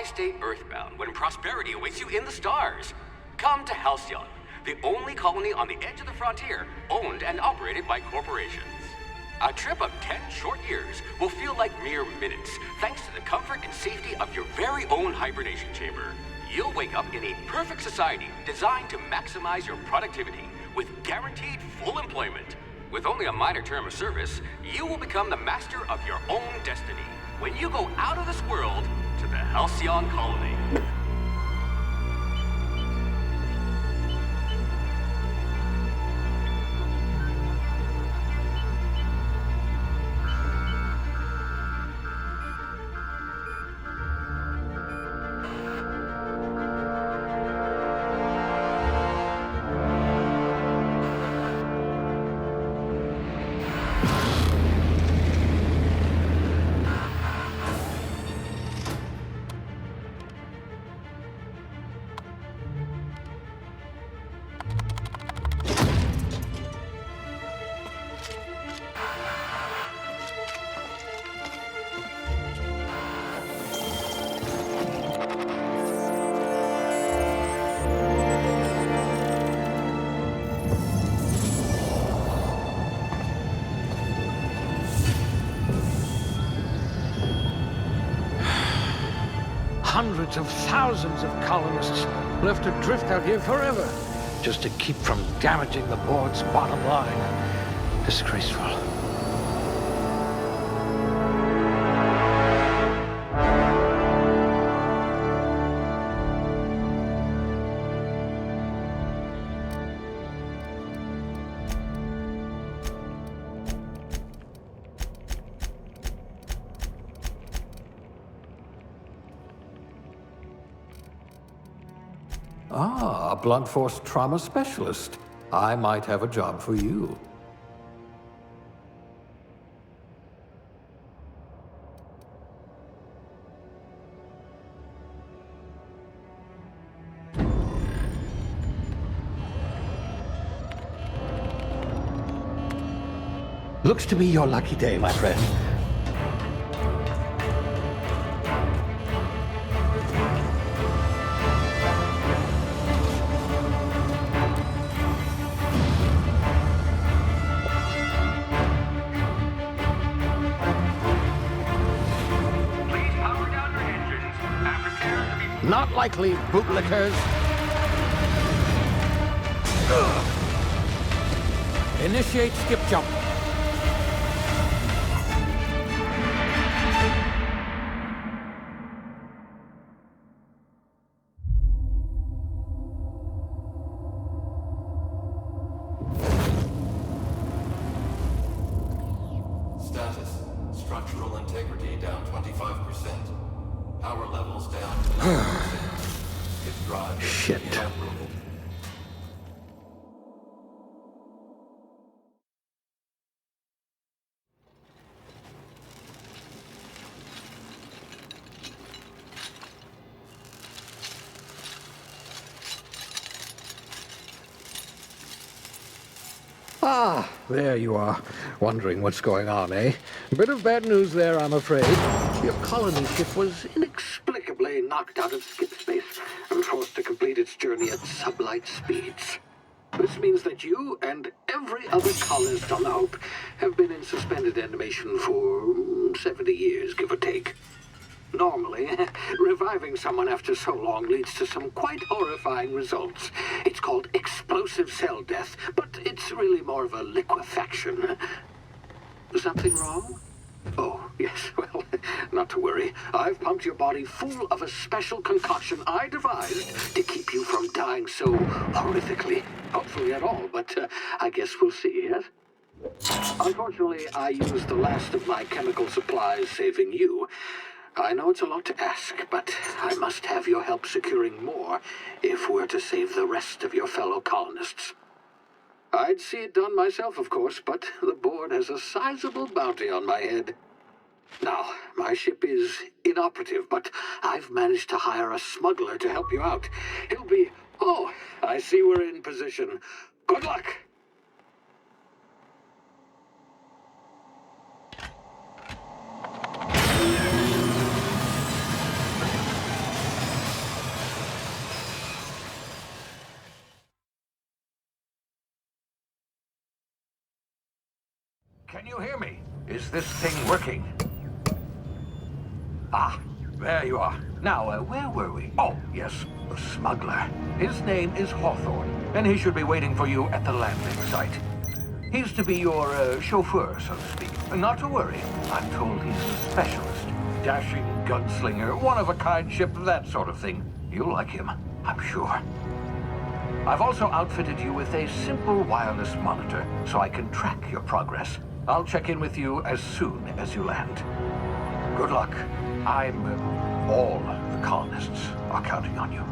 stay earthbound when prosperity awaits you in the stars? Come to Halcyon, the only colony on the edge of the frontier, owned and operated by corporations. A trip of 10 short years will feel like mere minutes, thanks to the comfort and safety of your very own hibernation chamber. You'll wake up in a perfect society designed to maximize your productivity with guaranteed full employment. With only a minor term of service, you will become the master of your own destiny when you go out of this world to the Halcyon colony. Hundreds of thousands of colonists left adrift out here forever, just to keep from damaging the board's bottom line. Disgraceful. Ah, a blunt force trauma specialist. I might have a job for you. Looks to be your lucky day, my friend. Not likely, bootlickers. Initiate skip jump. Status. Structural integrity down 25%. Power levels down to 90%. Its drive is Shit. inoperable. Ah, there you are. Wondering what's going on, eh? Bit of bad news there, I'm afraid. Your colony ship was inexplicably knocked out of skip space and forced to complete its journey at sublight speeds. This means that you and every other colonist on the Hope have been in suspended animation for 70 years, give or take. Normally, reviving someone after so long leads to some quite horrifying results. It's called explosive cell death, but it's really more of a liquefaction. Something wrong? Oh, yes, well, not to worry. I've pumped your body full of a special concoction I devised to keep you from dying so horrifically. Hopefully at all, but I guess we'll see, yes? Unfortunately, I used the last of my chemical supplies saving you. I know it's a lot to ask, but I must have your help securing more if we're to save the rest of your fellow colonists. I'd see it done myself, of course, but the board has a sizable bounty on my head. Now, my ship is inoperative, but I've managed to hire a smuggler to help you out. He'll be... Oh, I see we're in position. Good luck! Can you hear me? Is this thing working? Ah, there you are. Now, where were we? Oh, yes, the smuggler. His name is Hawthorne, and he should be waiting for you at the landing site. He's to be your chauffeur, so to speak. Not to worry. I'm told he's a specialist. Dashing gunslinger, one-of-a-kind ship, that sort of thing. You'll like him, I'm sure. I've also outfitted you with a simple wireless monitor, so I can track your progress. I'll check in with you as soon as you land. Good luck. All the colonists are counting on you.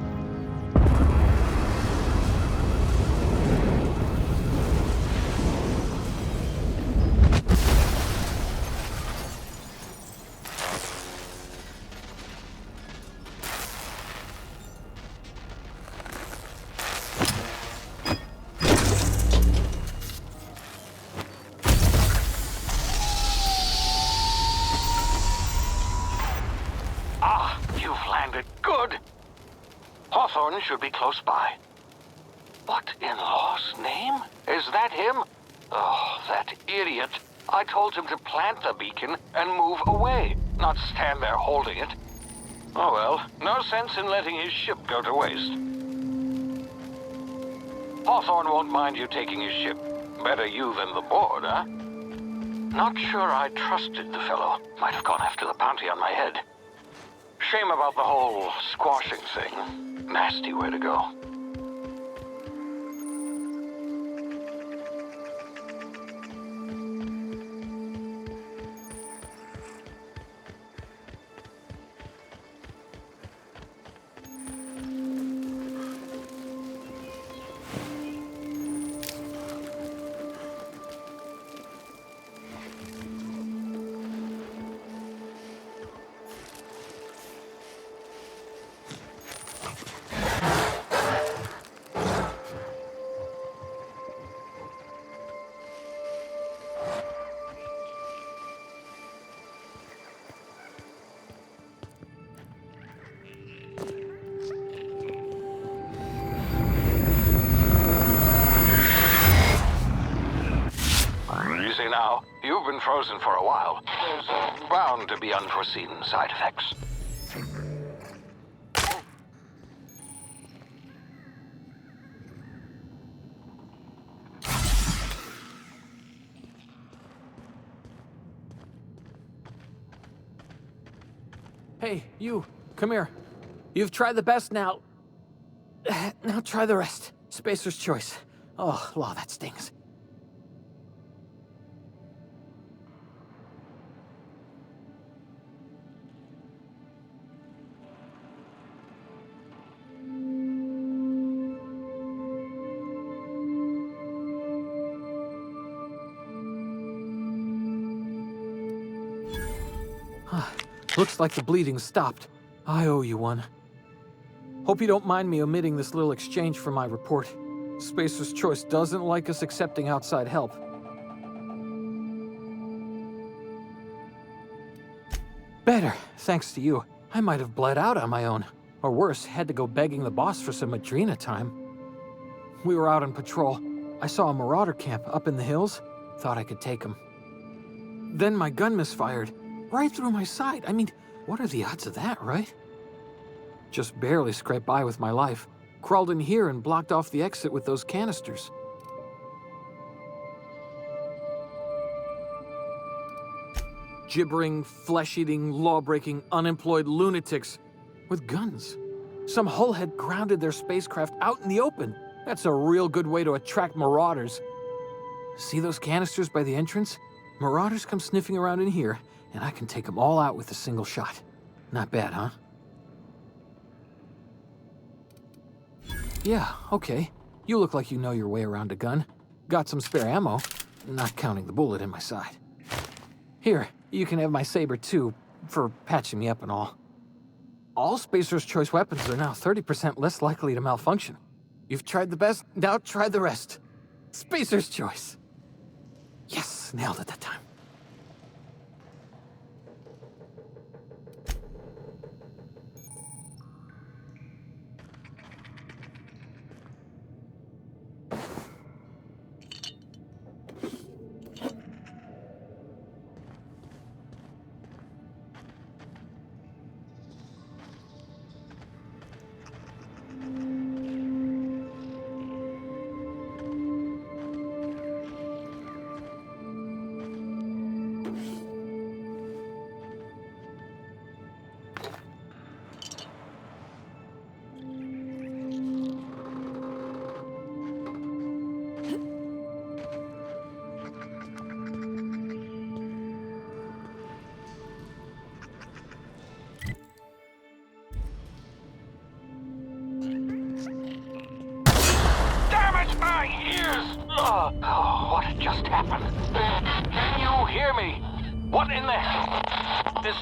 You've landed good. Hawthorne should be close by. What in law's name? Is that him? Oh, that idiot. I told him to plant the beacon and move away, not stand there holding it. Oh well, no sense in letting his ship go to waste. Hawthorne won't mind you taking his ship. Better you than the board, huh? Not sure I trusted the fellow. Might have gone after the bounty on my head. Shame about the whole squashing thing. Nasty way to go. Easy now. You've been frozen for a while. There's bound to be unforeseen side effects. Hey, you, come here. You've tried the best now. Now try the rest. Spacer's choice. Oh, law, that stings. Looks like the bleeding stopped. I owe you one. Hope you don't mind me omitting this little exchange from my report. Spacer's Choice doesn't like us accepting outside help. Better, thanks to you. I might have bled out on my own. Or worse, had to go begging the boss for some Adrena time. We were out on patrol. I saw a marauder camp up in the hills. Thought I could take him. Then my gun misfired. Right through my side. I mean, what are the odds of that, right? Just barely scraped by with my life. Crawled in here and blocked off the exit with those canisters. Gibbering, flesh-eating, law-breaking, unemployed lunatics with guns. Some hullhead grounded their spacecraft out in the open. That's a real good way to attract marauders. See those canisters by the entrance? Marauders come sniffing around in here, and I can take them all out with a single shot. Not bad, huh? Yeah, okay. You look like you know your way around a gun. Got some spare ammo, not counting the bullet in my side. Here, you can have my saber too, for patching me up and all. All Spacer's Choice weapons are now 30% less likely to malfunction. You've tried the best, now try the rest. Spacer's Choice. Yes, nailed it that time. Oh, what just happened? Can you hear me? What in the hell? This...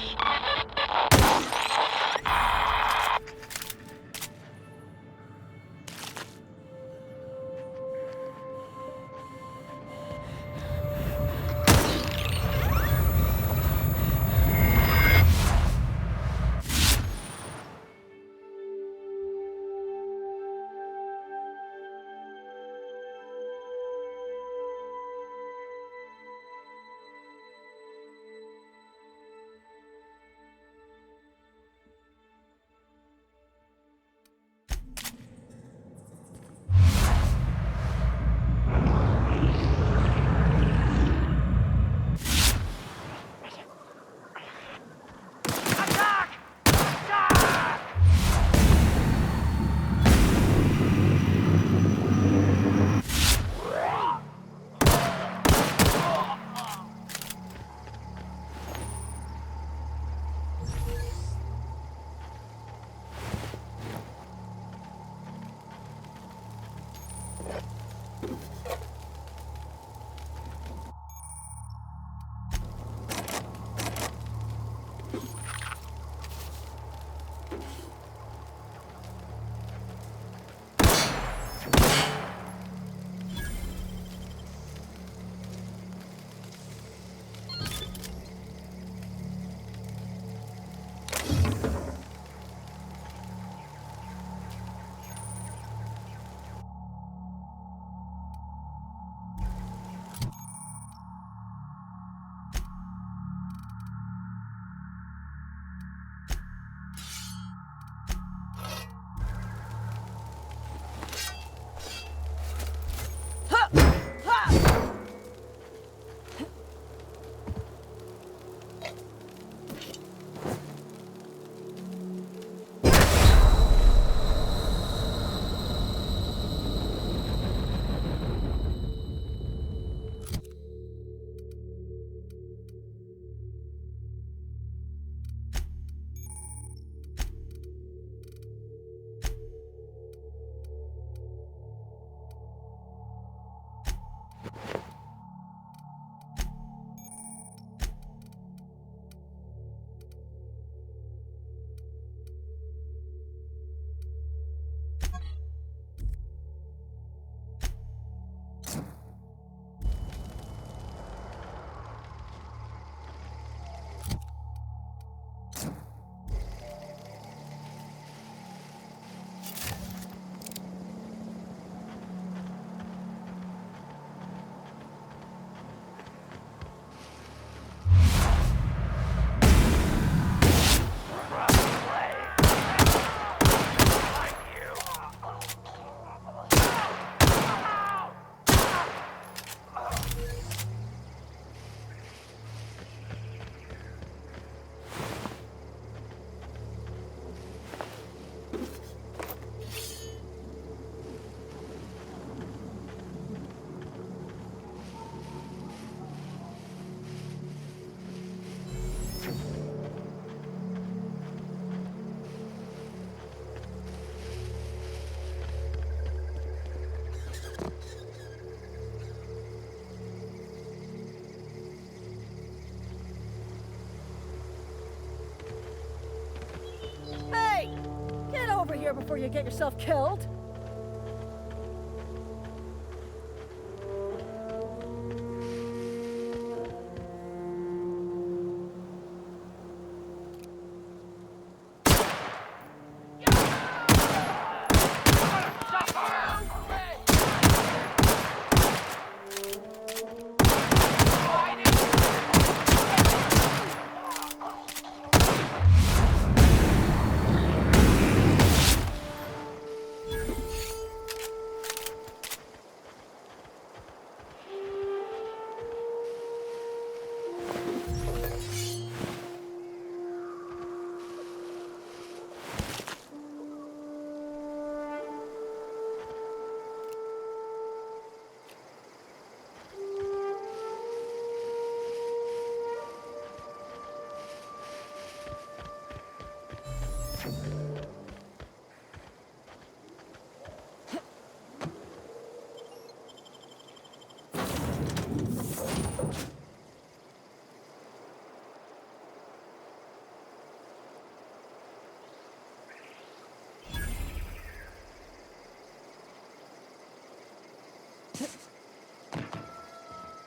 here before you get yourself killed.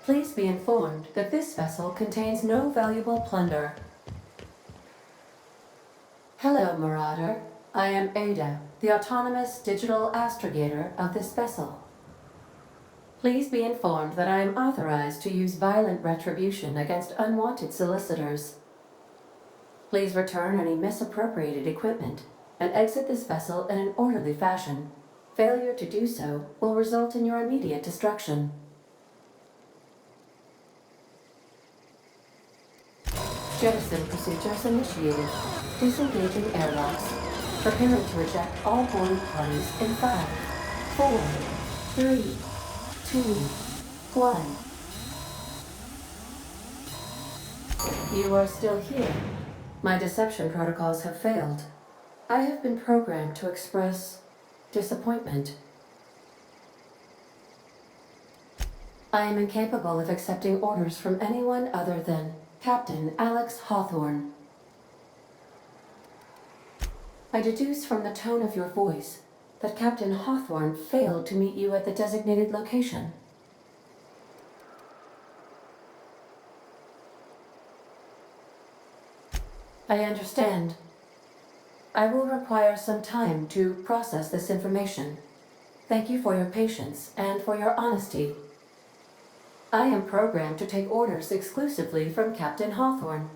Please be informed that this vessel contains no valuable plunder. Hello, Marauder. I am Ada, the autonomous digital astrogator of this vessel. Please be informed that I am authorized to use violent retribution against unwanted solicitors. Please return any misappropriated equipment and exit this vessel in an orderly fashion. Failure to do so will result in your immediate destruction. Jettison procedures initiated. Disengaging airlocks. Preparing to eject all boarding parties in 5, 4, 3, 2, 1. You are still here. My deception protocols have failed. I have been programmed to express disappointment. I am incapable of accepting orders from anyone other than Captain Alex Hawthorne. I deduce from the tone of your voice that Captain Hawthorne failed to meet you at the designated location. I understand. I will require some time to process this information. Thank you for your patience and for your honesty. I am programmed to take orders exclusively from Captain Hawthorne.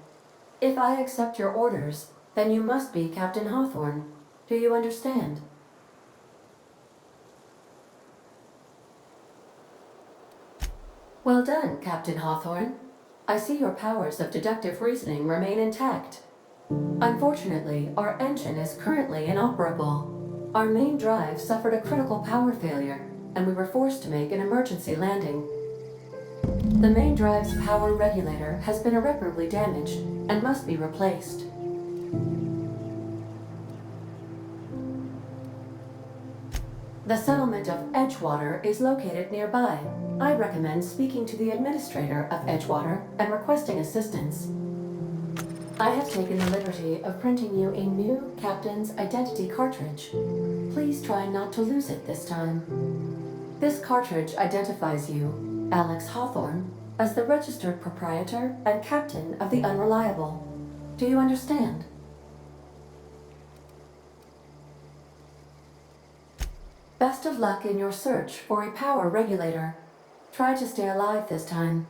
If I accept your orders, then you must be Captain Hawthorne. Do you understand? Well done, Captain Hawthorne. I see your powers of deductive reasoning remain intact. Unfortunately, our engine is currently inoperable. Our main drive suffered a critical power failure, and we were forced to make an emergency landing. The main drive's power regulator has been irreparably damaged and must be replaced. The settlement of Edgewater is located nearby. I recommend speaking to the administrator of Edgewater and requesting assistance. I have taken the liberty of printing you a new Captain's Identity cartridge. Please try not to lose it this time. This cartridge identifies you, Alex Hawthorne, as the registered proprietor and captain of the Unreliable. Do you understand? Best of luck in your search for a power regulator. Try to stay alive this time.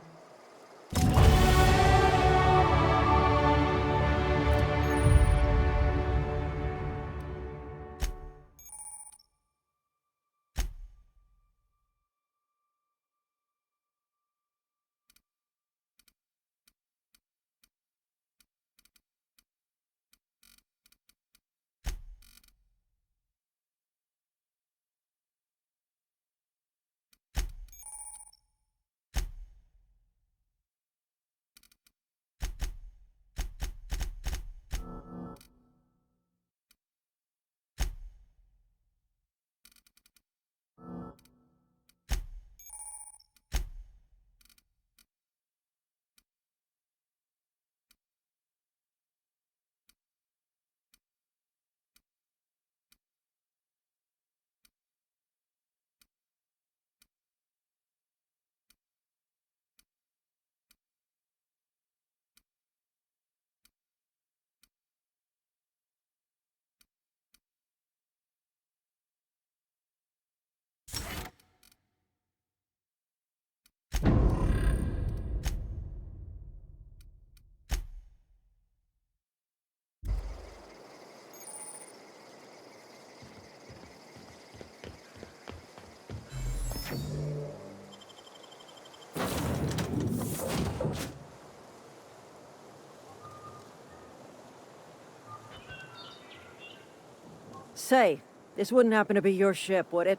Say, this wouldn't happen to be your ship, would it?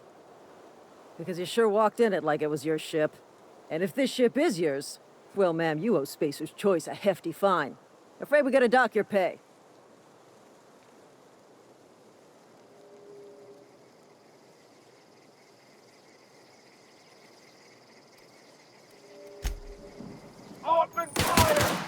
Because you sure walked in it like it was your ship. And if this ship is yours, well, ma'am, you owe Spacer's Choice a hefty fine. Afraid we gotta dock your pay. Open fire!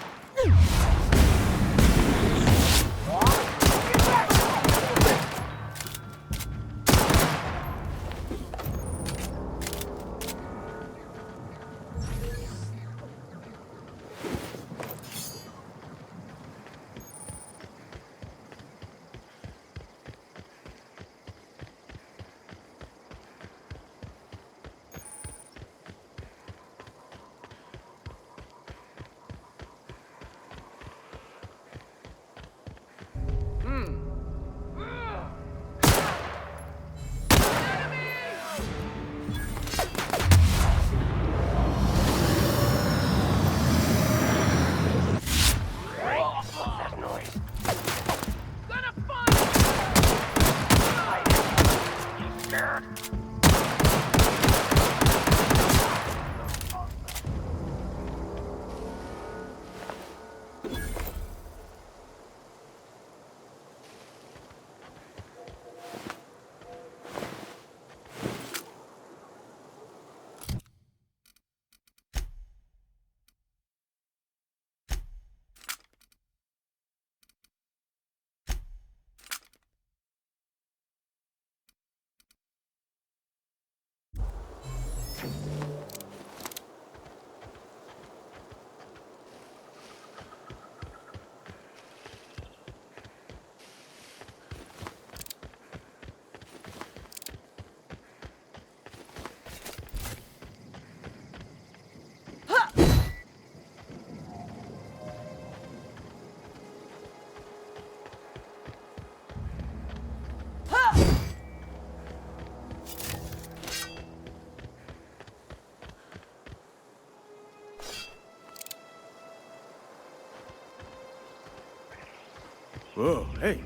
Oh, hey.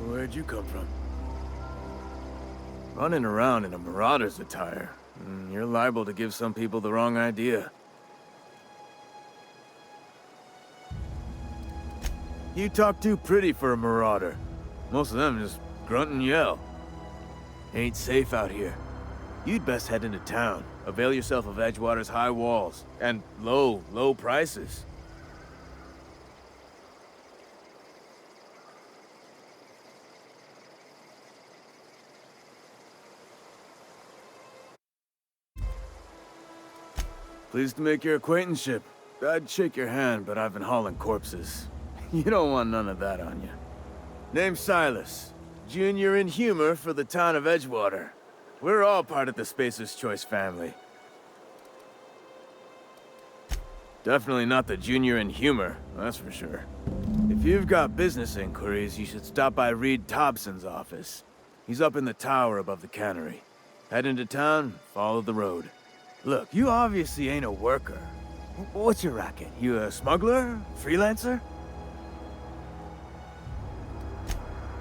Where'd you come from? Running around in a marauder's attire. You're liable to give some people the wrong idea. You talk too pretty for a marauder. Most of them just grunt and yell. Ain't safe out here. You'd best head into town. Avail yourself of Edgewater's high walls. And low prices. Pleased to make your acquaintanceship. I'd shake your hand, but I've been hauling corpses. You don't want none of that on you. Name's Silas. Junior in humor for the town of Edgewater. We're all part of the Spacer's Choice family. Definitely not the junior in humor, that's for sure. If you've got business inquiries, you should stop by Reed Thompson's office. He's up in the tower above the cannery. Head into town, follow the road. Look, you obviously ain't a worker. What's your racket? You a smuggler? Freelancer?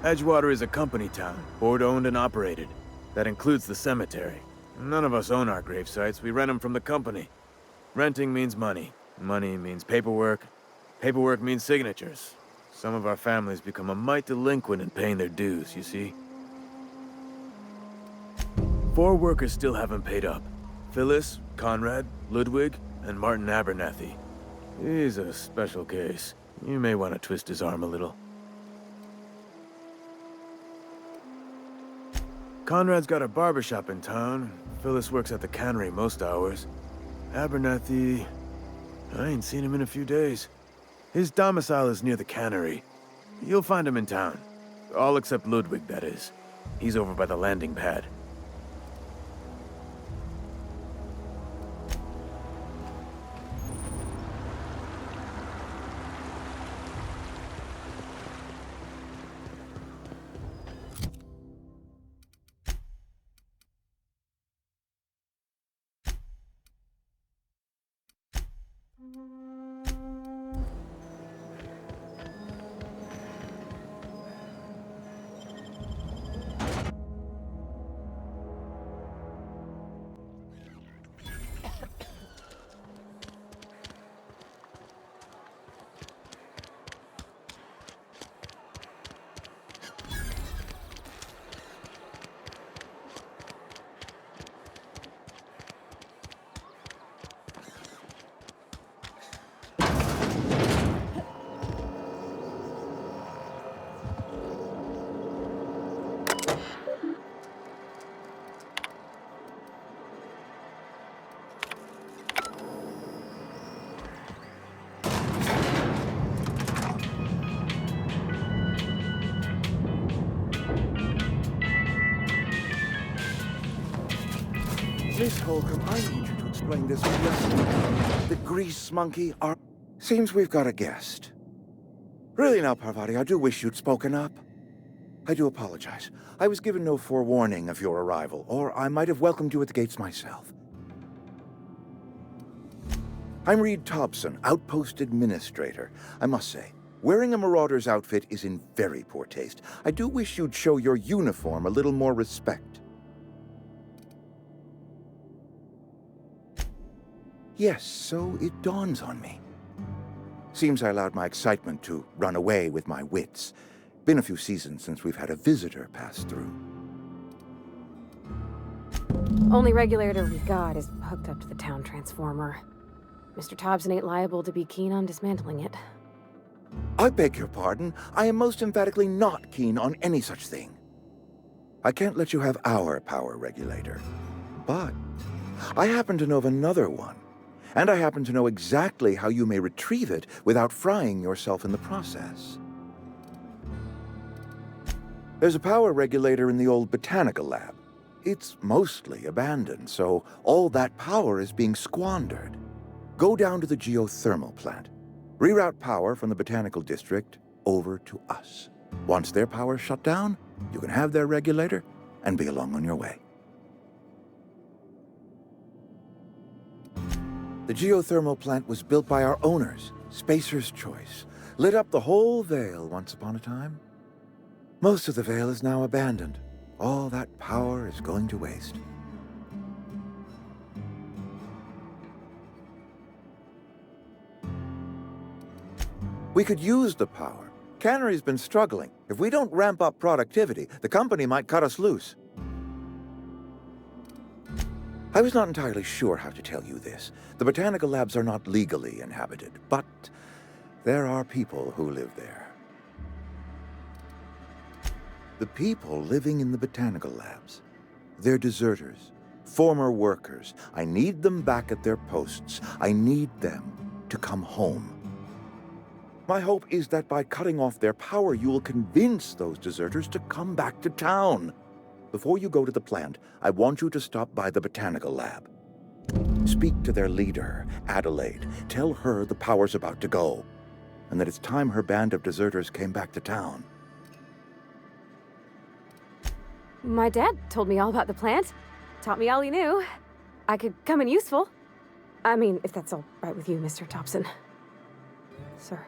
Edgewater is a company town, board-owned and operated. That includes the cemetery. None of us own our grave sites, we rent them from the company. Renting means money. Money means paperwork. Paperwork means signatures. Some of our families become a mite delinquent in paying their dues, you see? 4 workers still haven't paid up. Phyllis, Conrad, Ludwig, and Martin Abernathy. He's a special case. You may want to twist his arm a little. Conrad's got a barbershop in town. Phyllis works at the cannery most hours. Abernathy... I ain't seen him in a few days. His domicile is near the cannery. You'll find him in town. All except Ludwig, that is. He's over by the landing pad. Miss Holcomb, I need you to explain this lesson. The grease monkey are... Seems we've got a guest. Really now, Parvati, I do wish you'd spoken up. I do apologize. I was given no forewarning of your arrival, or I might have welcomed you at the gates myself. I'm Reed Thompson, Outpost Administrator. I must say, wearing a marauder's outfit is in very poor taste. I do wish you'd show your uniform a little more respect. Yes, so it dawns on me. Seems I allowed my excitement to run away with my wits. Been a few seasons since we've had a visitor pass through. Only regulator we've got is hooked up to the town transformer. Mr. Thompson ain't liable to be keen on dismantling it. I beg your pardon. I am most emphatically not keen on any such thing. I can't let you have our power regulator. But I happen to know of another one. And I happen to know exactly how you may retrieve it without frying yourself in the process. There's a power regulator in the old botanical lab. It's mostly abandoned, so all that power is being squandered. Go down to the geothermal plant. Reroute power from the botanical district over to us. Once their power's shut down, you can have their regulator and be along on your way. The geothermal plant was built by our owners, Spacer's Choice. Lit up the whole Vale once upon a time. Most of the Vale is now abandoned. All that power is going to waste. We could use the power. Cannery's been struggling. If we don't ramp up productivity, the company might cut us loose. I was not entirely sure how to tell you this. The botanical labs are not legally inhabited, but there are people who live there. The people living in the botanical labs. They're deserters, former workers. I need them back at their posts. I need them to come home. My hope is that by cutting off their power, you will convince those deserters to come back to town. Before you go to the plant, I want you to stop by the botanical lab. Speak to their leader, Adelaide. Tell her the power's about to go, and that it's time her band of deserters came back to town. My dad told me all about the plant. Taught me all he knew. I could come in useful. I mean, if that's all right with you, Mr. Thompson. Sir.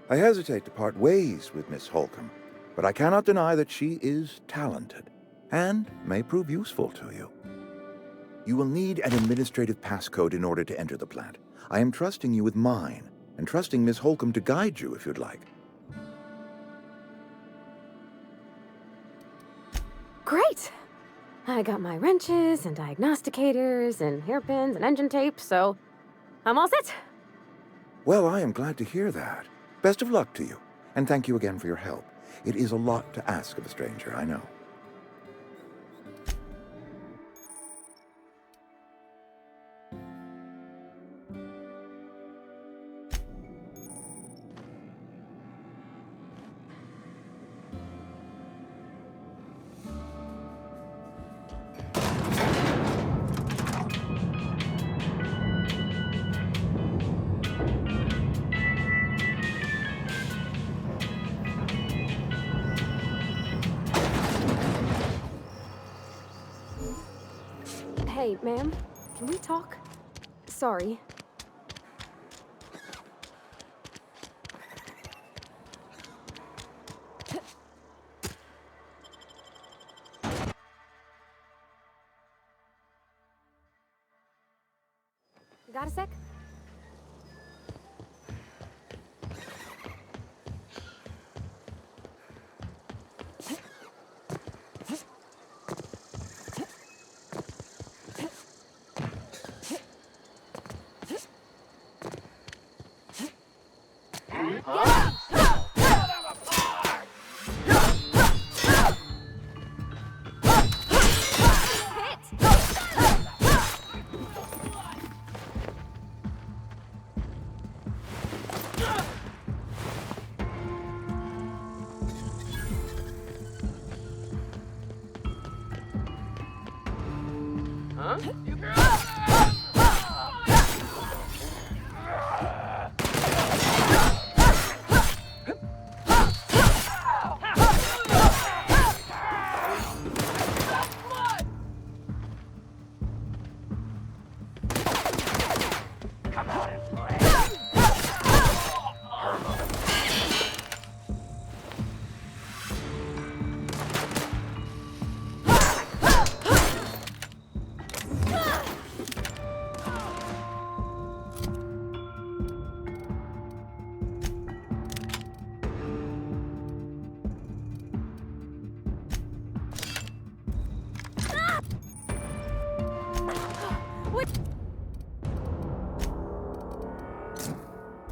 I hesitate to part ways with Miss Holcomb, but I cannot deny that she is talented and may prove useful to you. You will need an administrative passcode in order to enter the plant. I am trusting you with mine, and trusting Miss Holcomb to guide you if you'd like. Great! I got my wrenches and diagnosticators and hairpins and engine tape, so I'm all set. Well, I am glad to hear that. Best of luck to you, and thank you again for your help. It is a lot to ask of a stranger, I know. Hey, ma'am, can we talk? Sorry. Got a sec?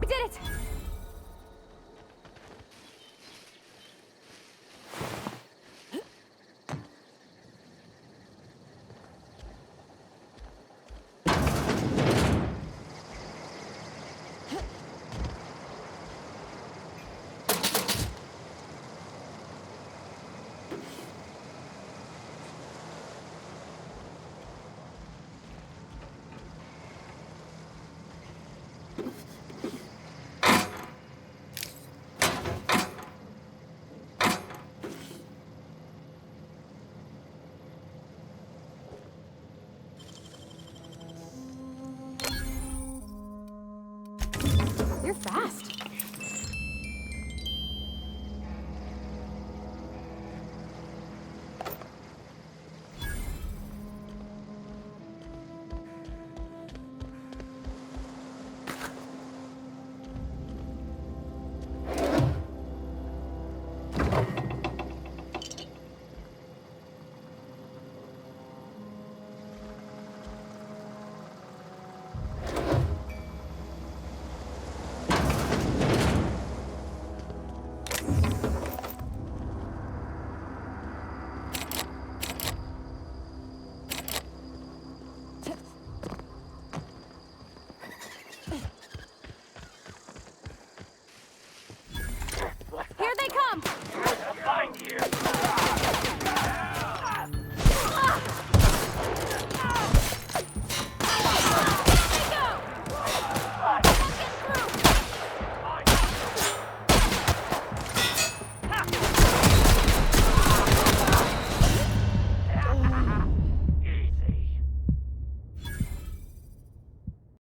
We did it! You're fast.